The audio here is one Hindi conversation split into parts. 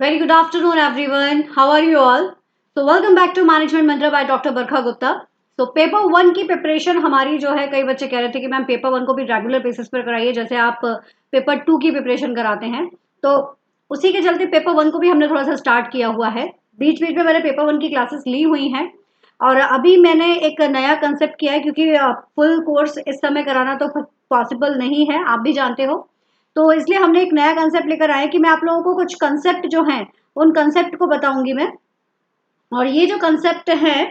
Very good afternoon, everyone. How are you all? So, welcome back to Management Mantra by Dr. Barkha Gupta. तो पेपर वन की प्रिपरेशन हमारी जो है कई बच्चे कह रहे थे कि मैम पेपर वन को भी रेगुलर बेसिस पर कराइए जैसे आप पेपर टू की प्रिपरेशन कराते हैं। तो उसी के चलते पेपर वन को भी हमने थोड़ा सा स्टार्ट किया हुआ है। बीच बीच में मैंने पेपर वन की क्लासेस ली हुई हैं और अभी मैंने एक नया कंसेप्ट किया है क्योंकि फुल कोर्स इस समय कराना तो पॉसिबल नहीं है, आप भी जानते हो। तो इसलिए हमने एक नया कंसेप्ट लेकर आए कि मैं आप लोगों को कुछ कंसेप्ट जो हैं उन कंसेप्ट को बताऊंगी मैं। और ये जो कंसेप्ट है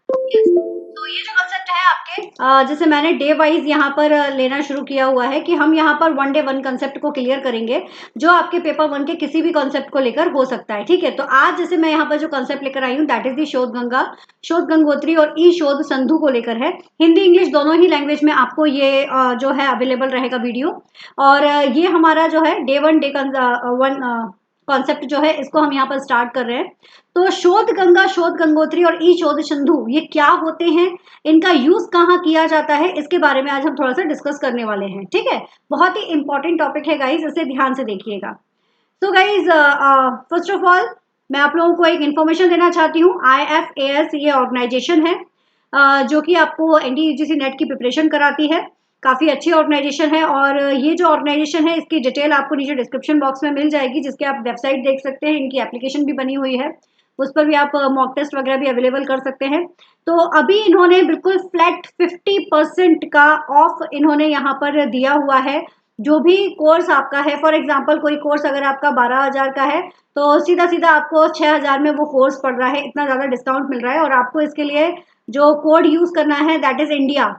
तो ये जो कंसेप्ट है आपके जैसे मैंने डे वाइज यहाँ पर लेना शुरू किया हुआ है कि हम यहाँ पर वन डे वन कंसेप्ट को क्लियर करेंगे जो आपके पेपर वन के किसी भी कंसेप्ट को लेकर हो सकता है। ठीक है, तो आज जैसे मैं यहाँ पर जो कंसेप्ट लेकर आई हूँ दैट इज दी शोध गंगा, शोध गंगोत्री और ई शोध सिंधु को लेकर है। हिंदी इंग्लिश दोनों ही लैंग्वेज में आपको ये जो है अवेलेबल रहेगा वीडियो। और ये हमारा जो है डे वन कॉन्सेप्ट जो है इसको हम यहाँ पर स्टार्ट कर रहे हैं। तो शोध गंगा, शोध गंगोत्री और ई शोध सिंधु ये क्या होते हैं, इनका यूज कहाँ किया जाता है, इसके बारे में आज हम थोड़ा सा डिस्कस करने वाले हैं। ठीक है, बहुत ही इंपॉर्टेंट टॉपिक है गाइज, इसे ध्यान से देखिएगा। तो गाइज फर्स्ट ऑफ ऑल मैं आप लोगों को एक इन्फॉर्मेशन देना चाहती हूँ। IFAS ये ऑर्गेनाइजेशन है जो कि आपको NDUGC नेट की प्रिपरेशन कराती है। काफ़ी अच्छी ऑर्गेनाइजेशन है और ये जो ऑर्गेनाइजेशन है इसकी डिटेल आपको नीचे डिस्क्रिप्शन बॉक्स में मिल जाएगी जिसके आप वेबसाइट देख सकते हैं। इनकी एप्लीकेशन भी बनी हुई है, उस पर भी आप मॉक टेस्ट वगैरह भी अवेलेबल कर सकते हैं। तो अभी इन्होंने बिल्कुल फ्लैट 50% का ऑफ इन्होंने यहाँ पर दिया हुआ है। जो भी कोर्स आपका है, फॉर एग्जांपल कोई कोर्स अगर आपका 12,000 का है तो सीधा सीधा आपको 6,000 में वो कोर्स पड़ रहा है, इतना ज़्यादा डिस्काउंट मिल रहा है। और आपको इसके लिए जो कोड यूज़ करना है that is India,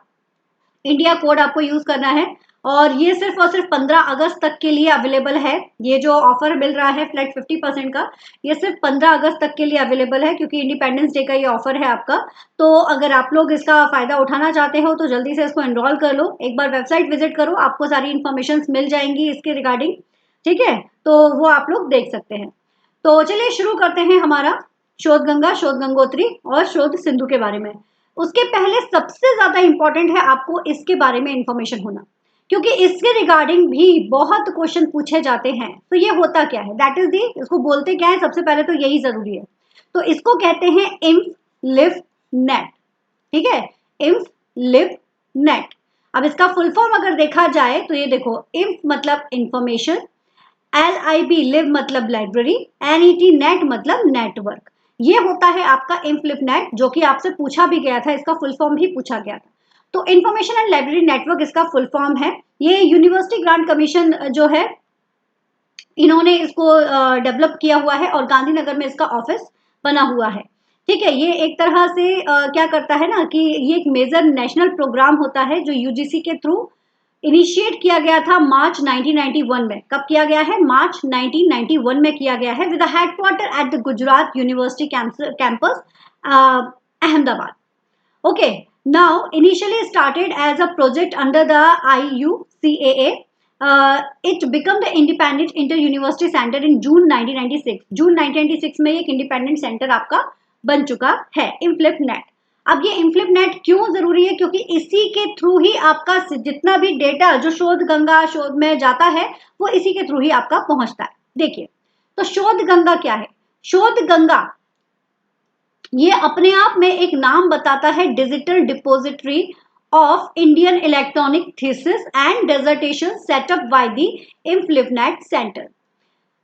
India code आपको यूज करना है। और ये सिर्फ और सिर्फ 15 अगस्त तक के लिए अवेलेबल है। ये जो ऑफर मिल रहा है फ्लैट 50% का, ये सिर्फ 15 अगस्त तक के लिए अवेलेबल है क्योंकि इंडिपेंडेंस डे का ये ऑफर है आपका। तो अगर आप लोग इसका फायदा उठाना चाहते हो तो जल्दी से इसको एनरोल कर लो, एक बार वेबसाइट विजिट करो, आपको सारी इन्फॉर्मेशन मिल जाएंगी इसके रिगार्डिंग। ठीक है, तो वो आप लोग देख सकते हैं। तो चलिए शुरू करते हैं हमारा शोध गंगा, शोध गंगोत्री और शोध सिंधु के बारे में। उसके पहले सबसे ज्यादा इंपॉर्टेंट है आपको इसके बारे में इंफॉर्मेशन होना, क्योंकि इसके रिगार्डिंग भी बहुत क्वेश्चन पूछे जाते हैं। तो ये होता क्या है, दैट इज दी, इसको बोलते क्या है, सबसे पहले तो यही जरूरी है। तो इसको कहते हैं इंफ लिफ नेट। ठीक है, इंफ लिफ नेट। अब इसका फुल फॉर्म अगर देखा जाए तो ये देखो, इंफ मतलब इंफॉर्मेशन, LIB लिव मतलब लाइब्रेरी, NET नेट मतलब नेटवर्क। ये होता है आपका इनफ्लिप नेट जो कि आपसे पूछा भी गया था, इसका फुल फॉर्म भी पूछा गया था। तो इंफॉर्मेशन एंड लाइब्रेरी नेटवर्क इसका फुल फॉर्म है। ये यूनिवर्सिटी ग्रांट कमीशन जो है इन्होंने इसको डेवलप किया हुआ है और गांधीनगर में इसका ऑफिस बना हुआ है। ठीक है, ये एक तरह से क्या करता है ना कि ये एक मेजर नेशनल प्रोग्राम होता है जो UGC के थ्रू इनिशिएट किया गया था मार्च 1991 में। कब किया गया है, मार्च 1991 में किया गया है with headquarter at the Gujarat university campus Ahmedabad. Okay, now initially started as a project under the IUCAA. It became the Independent Inter-University Center in June 1996. जून 1996 में एक इंडिपेंडेंट सेंटर आपका बन चुका है इनफ्लिप नेट। अब ये इनफ्लिप नेट क्यों जरूरी है, क्योंकि इसी के थ्रू ही आपका जितना भी डेटा जो शोध गंगा शोध में जाता है वो इसी के थ्रू ही आपका पहुंचता है। देखिए, तो शोध गंगा क्या है, शोध गंगा ये अपने आप में एक नाम बताता है, digital depository of Indian electronic thesis and dissertation set up by the INFLIBNET centre.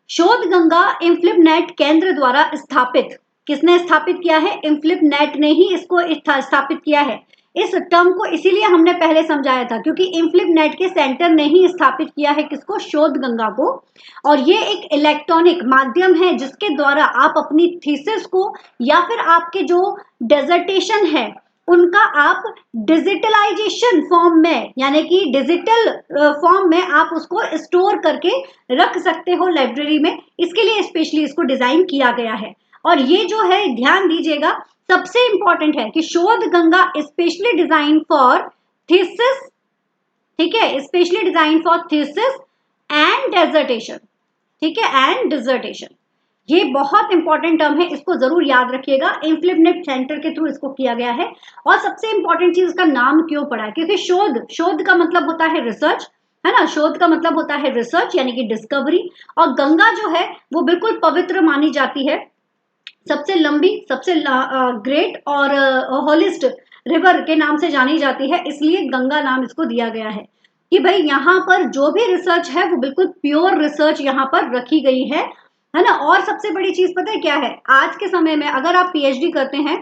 Shodh Ganga इनफ्लिपनेट केंद्र द्वारा स्थापित, किसने स्थापित किया है, इनफ्लिपनेट ने ही इसको स्थापित किया है। इस टर्म को इसीलिए हमने पहले समझाया था क्योंकि इनफ्लिपनेट के सेंटर ने ही स्थापित किया है किसको, शोध गंगा को। और ये एक इलेक्ट्रॉनिक माध्यम है जिसके द्वारा आप अपनी थीसिस को या फिर आपके जो डेजर्टेशन है उनका आप डिजिटलाइजेशन फॉर्म में यानी कि डिजिटल फॉर्म में आप उसको स्टोर करके रख सकते हो लाइब्रेरी में। इसके लिए स्पेशली इसको डिजाइन किया गया है। और ये जो है ध्यान दीजिएगा, सबसे इंपॉर्टेंट है कि शोध Ganga specially design for thesis, ठीक है, specially design for thesis and dissertation. ठीक है, एंड डिजर्टेशन, ये बहुत इंपॉर्टेंट टर्म है, इसको जरूर याद रखिएगा। इनफ्लिपनेट सेंटर के थ्रू इसको किया गया है। और सबसे इंपॉर्टेंट चीज, इसका नाम क्यों पड़ा है, क्योंकि शोध, शोध का मतलब होता है रिसर्च। है ना। शोध का मतलब होता है रिसर्च यानी कि डिस्कवरी, और गंगा जो है वो बिल्कुल पवित्र मानी जाती है, सबसे लंबी, सबसे ग्रेट और हॉलिस्ट रिवर के नाम से जानी जाती है, इसलिए गंगा नाम इसको दिया गया है कि भाई यहाँ पर जो भी रिसर्च है वो बिल्कुल प्योर रिसर्च यहाँ पर रखी गई है ना। और सबसे बड़ी चीज पता है क्या है, आज के समय में अगर आप पीएचडी करते हैं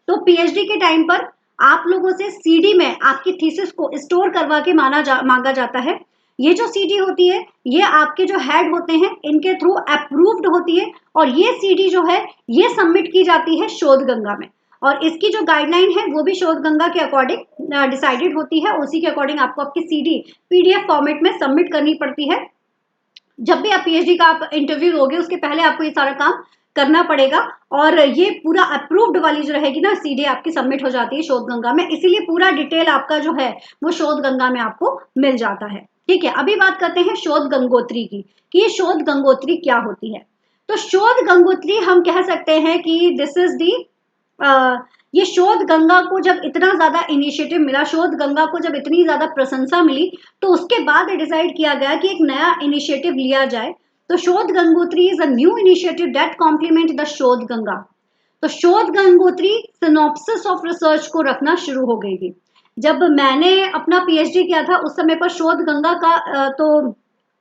तो पीएचडी के टाइम पर आप लोगों से सीडी में आपकी थीसिस को स्टोर करवा के मांगा जाता है। ये जो सीडी होती है ये आपके जो हेड होते हैं इनके थ्रू अप्रूव्ड होती है, और ये सीडी जो है ये सबमिट की जाती है शोध गंगा में, और इसकी जो गाइडलाइन है वो भी शोध गंगा के अकॉर्डिंग डिसाइडेड होती है। उसी के अकॉर्डिंग आपको आपकी सीडी पीडीएफ फॉर्मेट में सबमिट करनी पड़ती है। जब भी आप पीएचडी का आप इंटरव्यू दोगे उसके पहले आपको ये सारा काम करना पड़ेगा, और ये पूरा अप्रूव्ड वाली जो रहेगी ना सीडी आपकी सबमिट हो जाती है शोध गंगा में, इसीलिए पूरा डिटेल आपका जो है वो शोध गंगा में आपको मिल जाता है। ठीक है, अभी बात करते हैं शोध गंगोत्री की कि ये शोध गंगोत्री क्या होती है। तो शोध गंगोत्री हम कह सकते हैं कि दिस इज दी ये शोध गंगा को जब इतना ज्यादा इनिशिएटिव मिला, शोध गंगा को जब इतनी ज्यादा प्रशंसा मिली, तो उसके बाद डिसाइड किया गया कि एक नया इनिशिएटिव लिया जाए। तो Shodh Gangotri is a new initiative that complement the Shodh Ganga. तो Shodh Gangotri synopsis of research को रखना शुरू हो गई थी। जब मैंने अपना पीएचडी किया था उस समय पर शोध गंगा का तो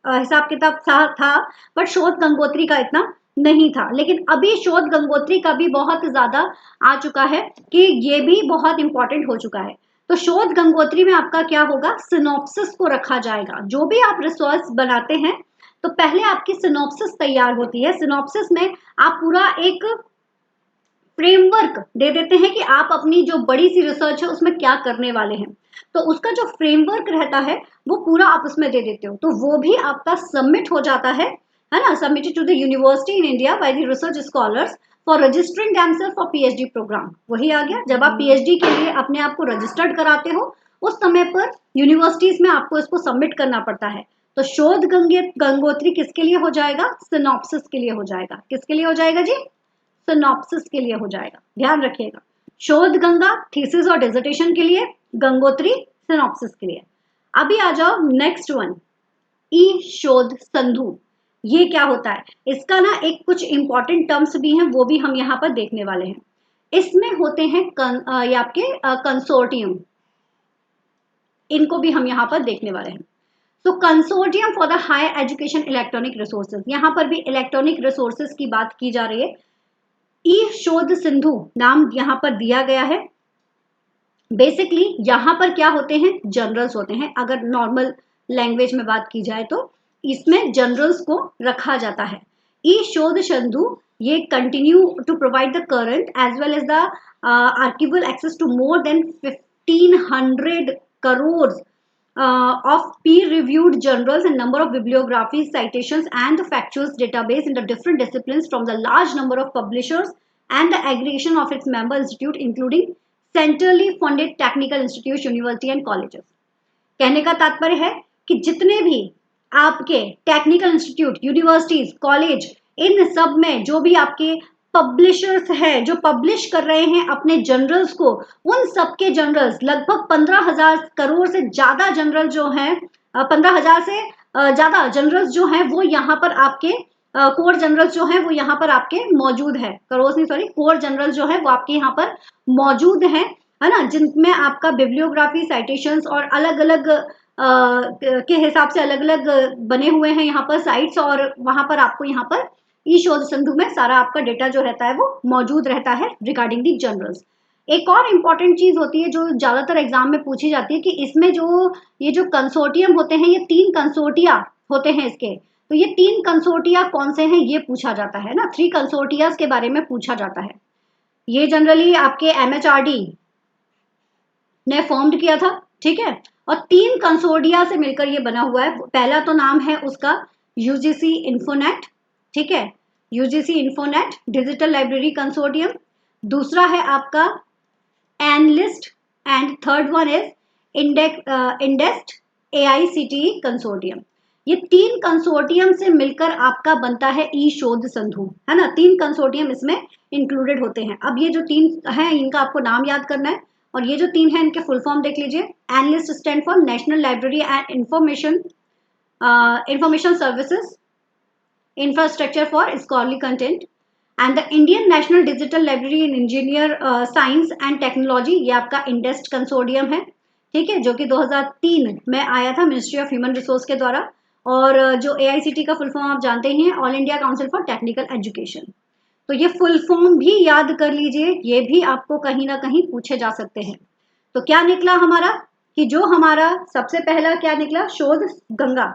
हिसाब किताब था, बट शोध गंगोत्री का इतना नहीं था। लेकिन अभी शोध गंगोत्री का भी बहुत ज्यादा आ चुका है कि ये भी बहुत इंपॉर्टेंट हो चुका है। तो शोध गंगोत्री में आपका क्या होगा, सिनॉप्सिस को रखा जाएगा। जो भी आप रिसर्च बनाते हैं तो पहले आपकी सिनॉप्सिस तैयार होती है। सिनॉप्सिस में आप पूरा एक फ्रेमवर्क दे देते हैं कि आप अपनी जो बड़ी सी रिसर्च है उसमें क्या करने वाले हैं, तो उसका जो फ्रेमवर्क रहता है वो पूरा आप उसमें दे देते हो, तो वो भी आपका सबमिट हो जाता है ना। Submitted to the university in India by the research scholars for registering themselves for PhD program. वही आ गया, जब आप पीएचडी के लिए अपने आप को रजिस्टर्ड कराते हो उस समय पर यूनिवर्सिटीज में आपको इसको सबमिट करना पड़ता है। तो शोध गंगोत्री किसके लिए हो जाएगा, सिनॉप्सिस के लिए हो जाएगा। किसके लिए हो जाएगा जी, सिनॉप्सिस के लिए हो जाएगा, ध्यान रखिएगा। शोध गंगा थीसिस और डिसर्टेशन के लिए, गंगोत्री सिनॉप्सिस के लिए। अभी आ जाओ नेक्स्ट वन, ई शोध संधु। ये क्या होता है, इसका ना एक कुछ इंपॉर्टेंट टर्म्स भी हैं वो भी हम यहाँ पर देखने वाले हैं। इसमें होते हैं ये आपके कंसोर्टियम, इनको भी हम यहाँ पर देखने वाले हैं। तो consortium for the higher education electronic resources, यहाँ पर भी इलेक्ट्रॉनिक रिसोर्सेज की बात की जा रही है। ई शोध सिंधु नाम यहाँ पर दिया गया है। बेसिकली यहाँ पर क्या होते हैं, जनरल्स होते हैं। अगर नॉर्मल लैंग्वेज में बात की जाए तो इसमें जनरल्स को रखा जाता है। ई शोध सिंधु ये continue to provide the current as well as the archival access to more than 1500 crore of peer-reviewed journals and number of bibliographies, citations, and the factual database in the different disciplines from the large number of publishers and the aggregation of its member institute, including centrally funded technical institutes, university and colleges. कहने का तात्पर्य है कि जितने भी आपके टेक्निकल इंस्टीट्यूट, यूनिवर्सिटीज, कॉलेज, इन सब में जो भी आपके पब्लिशर्स हैं जो पब्लिश कर रहे हैं अपने जर्नल्स को, उन सबके जर्नल्स लगभग 15,000 करोड़ से ज्यादा जर्नल जो हैं, 15,000 से ज्यादा जर्नल्स जो हैं वो यहाँ पर आपके कोर जर्नल्स जो हैं वो यहाँ पर आपके मौजूद है। करोड़ नहीं, सॉरी, कोर जर्नल्स जो है वो आपके यहाँ पर मौजूद हैं, है ना, जिनमें आपका बिब्लियोग्राफी, साइटेशंस और अलग अलग के हिसाब से अलग अलग बने हुए हैं यहाँ पर साइट्स, और वहां पर आपको यहाँ पर ई शोध सिंधु में सारा आपका डेटा जो रहता है वो मौजूद रहता है रिगार्डिंग दी जर्नल्स। एक और इम्पॉर्टेंट चीज होती है जो ज्यादातर एग्जाम में पूछी जाती है कि इसमें जो ये जो कंसोर्टियम होते हैं, ये 3 कंसोर्टिया होते हैं इसके, तो ये 3 कंसोर्टिया कौन से हैं ये पूछा जाता है ना, 3 कंसोर्टियाज के बारे में पूछा जाता है। ये जनरली आपके एमएचआरडी ने फॉर्म्ड किया था, ठीक है, और 3 कंसोर्टिया से मिलकर ये बना हुआ है। पहला तो नाम है उसका यूजीसी इन्फोनेट, ठीक है, UGC Infonet digital library consortium. दूसरा है आपका NLIST, and third one is INDEST AICTE consortium. ये 3 कंसोर्टियम से मिलकर आपका बनता है ई शोध संधु, है ना। 3 कंसोर्टियम इसमें इंक्लूडेड होते हैं। अब ये जो 3 हैं इनका आपको नाम याद करना है, और ये जो 3 हैं इनके फुल फॉर्म देख लीजिए। NLIST stand for national library and information information services, infrastructure for scholarly content and the Indian national digital library in engineer science and technology, ये आपका इंडेस्ट कंसोर्डियम है, ठीक है, जो कि 2003 में आया था मिनिस्ट्री ऑफ ह्यूमन रिसोर्स के द्वारा। और जो AICT का फुल फॉर्म आप जानते हैं, all India council for technical education. तो ये फुल फॉर्म भी याद कर लीजिए, ये भी आपको कहीं ना कहीं पूछे जा सकते हैं। तो क्या निकला हमारा कि जो हमारा सबसे पहला क्या निकला, शोध गंगा,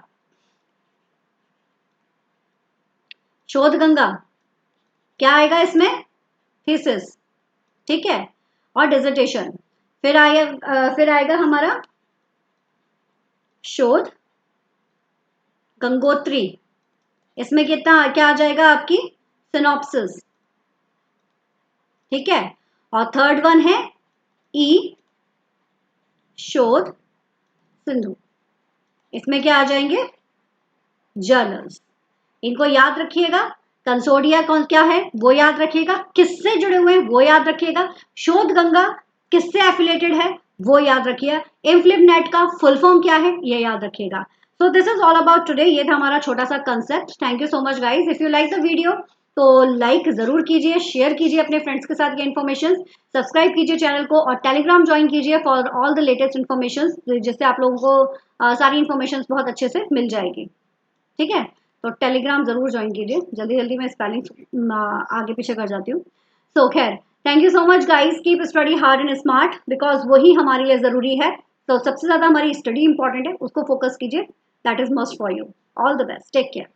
शोध गंगा क्या आएगा इसमें, थीसिस, ठीक है, और डिसर्टेशन। फिर आएगा हमारा शोध गंगोत्री, इसमें कितना क्या आ जाएगा आपकी सिनॉप्सिस, ठीक है। और थर्ड वन है ई शोध सिंधु, इसमें क्या आ जाएंगे, जर्नल्स। इनको याद रखिएगा। कंसोर्डिया कौन क्या है वो याद रखिएगा, किससे जुड़े हुए हैं वो याद रखिएगा, शोध गंगा किससे एफिलेटेड है वो याद रखिएगा, इनफ्लिपनेट का फुल फॉर्म क्या है ये याद रखिएगा। So this is all about today, ये था हमारा छोटा सा concept. Thank you so much guys. If you like the video तो लाइक जरूर कीजिए, शेयर कीजिए अपने फ्रेंड्स के साथ ये इन्फॉर्मेशन, सब्सक्राइब कीजिए चैनल को और टेलीग्राम ज्वाइन कीजिए for all the latest information, जिससे आप लोगों को सारी इन्फॉर्मेशन बहुत अच्छे से मिल जाएगी, ठीक है। तो टेलीग्राम जरूर ज्वाइन कीजिए, जल्दी जल्दी मैं स्पेलिंग आगे पीछे कर जाती हूँ। सो खैर, thank you so much guys, keep study hard and smart because वही हमारे लिए ज़रूरी है। तो सबसे ज़्यादा हमारी स्टडी इंपॉर्टेंट है, उसको फोकस कीजिए, that is must for you. All the best, take care.